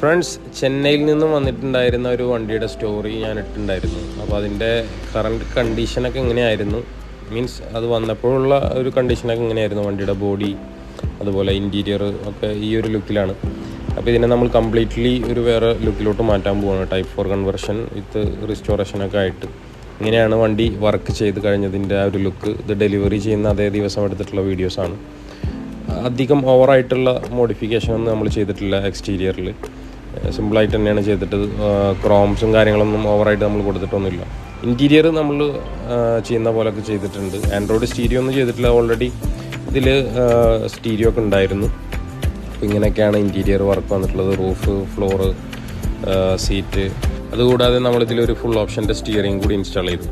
Friends, ചെന്നൈയിൽ നിന്നും വന്നിട്ടുണ്ടായിരുന്ന ഒരു വണ്ടിയുടെ സ്റ്റോറി ഞാൻ ഇട്ടിട്ടുണ്ടായിരുന്നു. അപ്പോൾ അതിൻ്റെ കറണ്ട് കണ്ടീഷനൊക്കെ എങ്ങനെയായിരുന്നു, മീൻസ് അത് വന്നപ്പോഴുള്ള ഒരു കണ്ടീഷനൊക്കെ എങ്ങനെയായിരുന്നു, വണ്ടിയുടെ ബോഡി അതുപോലെ ഇൻറ്റീരിയർ ഒക്കെ ഈ ഒരു ലുക്കിലാണ്. അപ്പോൾ ഇതിനെ നമ്മൾ കംപ്ലീറ്റ്ലി ഒരു വേറെ ലുക്കിലോട്ട് മാറ്റാൻ പോവുകയാണ്. ടൈപ്പ് 4 കൺവേർഷൻ വിത്ത് റിസ്റ്റോറേഷനൊക്കെ ആയിട്ട്. ഇങ്ങനെയാണ് വണ്ടി വർക്ക് ചെയ്ത് കഴിഞ്ഞതിൻ്റെ ആ ഒരു ലുക്ക്. ഇത് ഡെലിവറി ചെയ്യുന്ന അതേ ദിവസം എടുത്തിട്ടുള്ള വീഡിയോസാണ്. അധികം ഓവറായിട്ടുള്ള മോഡിഫിക്കേഷനൊന്നും നമ്മൾ ചെയ്തിട്ടില്ല. എക്സ്റ്റീരിയറിൽ സിമ്പിളായിട്ട് തന്നെയാണ് ചെയ്തിട്ട്. ക്രോംസും കാര്യങ്ങളൊന്നും ഓവറായിട്ട് നമ്മൾ കൊടുത്തിട്ടൊന്നുമില്ല. ഇൻറ്റീരിയർ നമ്മൾ ചെയ്യുന്ന പോലെയൊക്കെ ചെയ്തിട്ടുണ്ട്. ആൻഡ്രോയിഡ് സ്റ്റീരിയോ ഒന്നും ചെയ്തിട്ടില്ല. ഓൾറെഡി ഇതിൽ സ്റ്റീരിയോ ഒക്കെ ഉണ്ടായിരുന്നു. അപ്പോൾ ഇങ്ങനെയൊക്കെയാണ് ഇൻറ്റീരിയർ വർക്ക് വന്നിട്ടുള്ളത്. Roof, floor, seat. അതുകൂടാതെ നമ്മളിതിലൊരു ഫുൾ ഓപ്ഷൻ്റെ സ്റ്റിയറിംഗ് കൂടി ഇൻസ്റ്റാൾ ചെയ്തു.